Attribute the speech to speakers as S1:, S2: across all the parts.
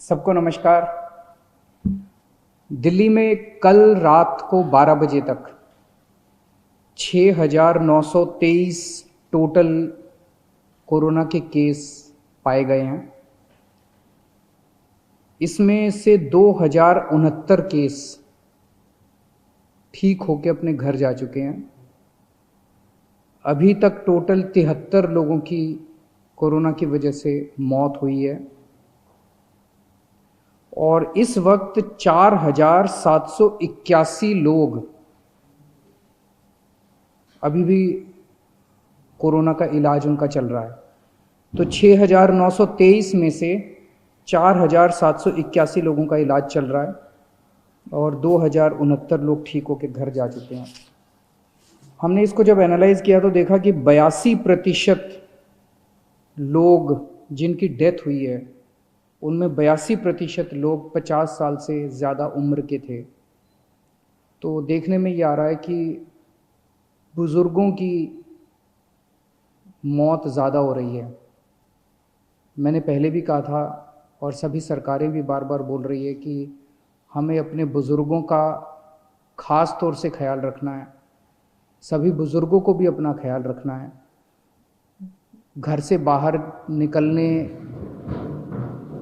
S1: सबको नमस्कार। दिल्ली में कल रात को 12 बजे तक 6,923 टोटल कोरोना के केस पाए गए हैं। इसमें से 2,069 केस ठीक होकर अपने घर जा चुके हैं। अभी तक टोटल 73 लोगों की कोरोना की वजह से मौत हुई है और इस वक्त 4,781 लोग अभी भी कोरोना का इलाज उनका चल रहा है। तो 6,923 में से 4,781 लोगों का इलाज चल रहा है और 2,069 लोग ठीक होकर घर जा चुके हैं। हमने इसको जब एनालाइज किया तो देखा कि 82% लोग जिनकी डेथ हुई है उनमें 82% लोग 50 साल से ज़्यादा उम्र के थे। तो देखने में ये आ रहा है कि बुज़ुर्गों की मौत ज़्यादा हो रही है। मैंने पहले भी कहा था और सभी सरकारें भी बार बार बोल रही है कि हमें अपने बुज़ुर्गों का ख़ास तौर से ख्याल रखना है। सभी बुज़ुर्गों को भी अपना ख्याल रखना है। घर से बाहर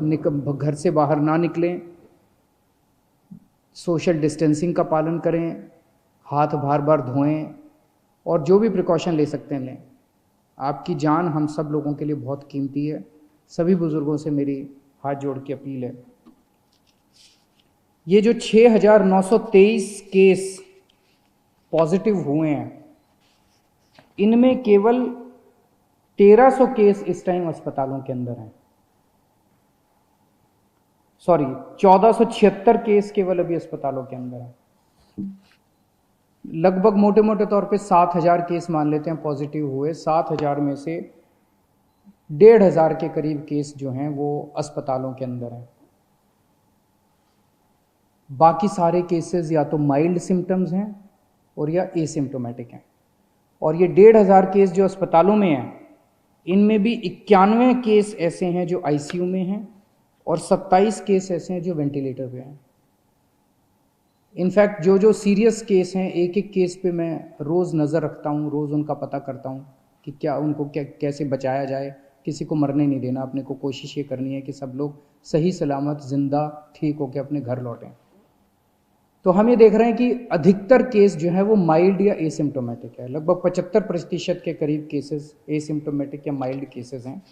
S1: घर से बाहर ना निकलें, सोशल डिस्टेंसिंग का पालन करें, हाथ बार बार धोएं और जो भी प्रिकॉशन ले सकते हैं लें। आपकी जान हम सब लोगों के लिए बहुत कीमती है। सभी बुज़ुर्गों से मेरी हाथ जोड़ के अपील है। ये जो 6,923 केस पॉजिटिव हुए हैं, इनमें केवल 1,300 केस इस टाइम अस्पतालों के अंदर हैं। 1,476 केस केवल अभी अस्पतालों के अंदर हैं। लगभग मोटे मोटे तौर पे 7,000 केस मान लेते हैं पॉजिटिव हुए। 7,000 में से 1,500 के करीब केस जो हैं वो अस्पतालों के अंदर हैं। बाकी सारे केसेस या तो माइल्ड सिम्टम्स हैं और या एसिम्टोमेटिक हैं। और ये 1,500 केस जो अस्पतालों में हैं, इनमें भी 91 केस ऐसे हैं जो आईसीयू में हैं और 27 केस ऐसे हैं जो वेंटिलेटर पे हैं। इनफैक्ट जो सीरियस केस हैं, एक एक केस पे मैं रोज़ नज़र रखता हूँ, रोज़ उनका पता करता हूँ कि क्या उनको कैसे बचाया जाए। किसी को मरने नहीं देना। अपने को कोशिश ये करनी है कि सब लोग सही सलामत जिंदा ठीक होकर अपने घर लौटें। तो हम ये देख रहे हैं कि अधिकतर केस जो है वो माइल्ड या एसिम्टोमेटिक है। लगभग 75% के करीब केसेस एसिम्टोमेटिक या माइल्ड केसेस हैं।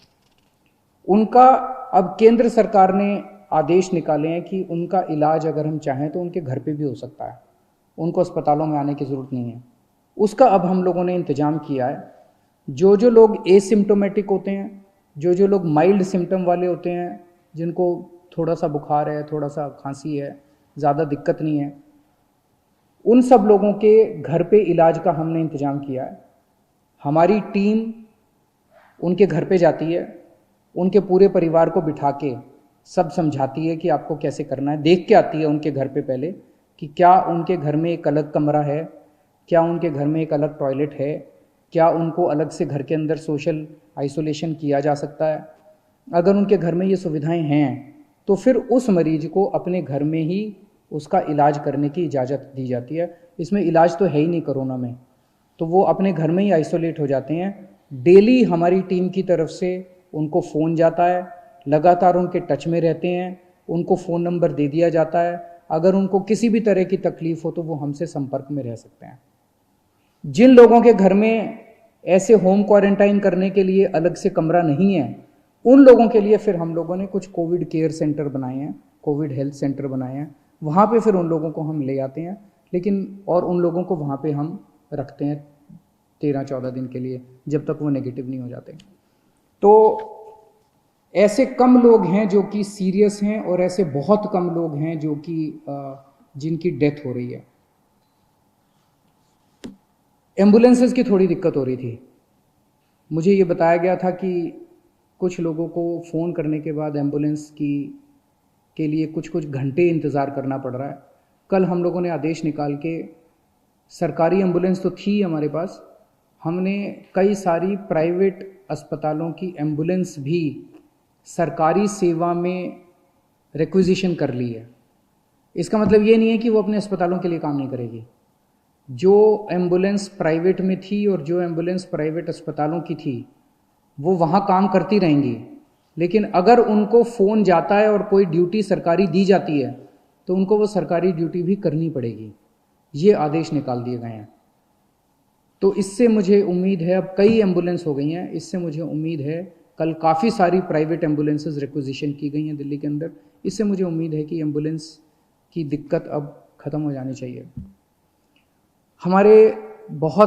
S1: उनका अब केंद्र सरकार ने आदेश निकाले हैं कि उनका इलाज अगर हम चाहें तो उनके घर पे भी हो सकता है। उनको अस्पतालों में आने की ज़रूरत नहीं है। उसका अब हम लोगों ने इंतज़ाम किया है। जो लोग एसिम्टोमेटिक होते हैं, जो लोग माइल्ड सिम्टम वाले होते हैं, जिनको थोड़ा सा बुखार है, थोड़ा सा खांसी है, ज़्यादा दिक्कत नहीं है, उन सब लोगों के घर पे इलाज का हमने इंतज़ाम किया है। हमारी टीम उनके घर पे जाती है, उनके पूरे परिवार को बिठा के सब समझाती है कि आपको कैसे करना है। देख के आती है उनके घर पे पहले कि क्या उनके घर में एक अलग कमरा है, क्या उनके घर में एक अलग टॉयलेट है, क्या उनको अलग से घर के अंदर सोशल आइसोलेशन किया जा सकता है। अगर उनके घर में ये सुविधाएं हैं तो फिर उस मरीज को अपने घर में ही उसका इलाज करने की इजाज़त दी जाती है। इसमें इलाज तो है ही नहीं कोरोना में, तो वो अपने घर में ही आइसोलेट हो जाते हैं। डेली हमारी टीम की तरफ से उनको फ़ोन जाता है, लगातार उनके टच में रहते हैं, उनको फ़ोन नंबर दे दिया जाता है। अगर उनको किसी भी तरह की तकलीफ़ हो तो वो हमसे संपर्क में रह सकते हैं। जिन लोगों के घर में ऐसे होम क्वारंटाइन करने के लिए अलग से कमरा नहीं है, उन लोगों के लिए फिर हम लोगों ने कुछ कोविड केयर सेंटर बनाए हैं, कोविड हेल्थ सेंटर बनाए हैं। वहाँ पे फिर उन लोगों को हम ले आते हैं, लेकिन और उन लोगों को वहाँ पे हम रखते हैं 13-14 दिन के लिए, जब तक वो नेगेटिव नहीं हो जाते। तो ऐसे कम लोग हैं जो कि सीरियस हैं और ऐसे बहुत कम लोग हैं जो कि जिनकी डेथ हो रही है। एम्बुलेंसेस की थोड़ी दिक्कत हो रही थी। मुझे ये बताया गया था कि कुछ लोगों को फ़ोन करने के बाद एम्बुलेंस के लिए कुछ घंटे इंतज़ार करना पड़ रहा है। कल हम लोगों ने आदेश निकाल के, सरकारी एम्बुलेंस तो थी हमारे पास, हमने कई सारी प्राइवेट अस्पतालों की एम्बुलेंस भी सरकारी सेवा में रिक्विजिशन कर ली है। इसका मतलब ये नहीं है कि वो अपने अस्पतालों के लिए काम नहीं करेगी। जो एम्बुलेंस प्राइवेट में थी और जो एम्बुलेंस प्राइवेट अस्पतालों की थी वो वहाँ काम करती रहेंगी, लेकिन अगर उनको फ़ोन जाता है और कोई ड्यूटी सरकारी दी जाती है तो उनको वो सरकारी ड्यूटी भी करनी पड़ेगी। ये आदेश निकाल दिए गए हैं। तो इससे मुझे उम्मीद है, अब कई एम्बुलेंस हो गई हैं, इससे मुझे उम्मीद है, कल काफ़ी सारी प्राइवेट एम्बुलेंसेस रिक्विजिशन की गई हैं दिल्ली के अंदर, इससे मुझे उम्मीद है कि एम्बुलेंस की दिक्कत अब ख़त्म हो जानी चाहिए। हमारे बहुत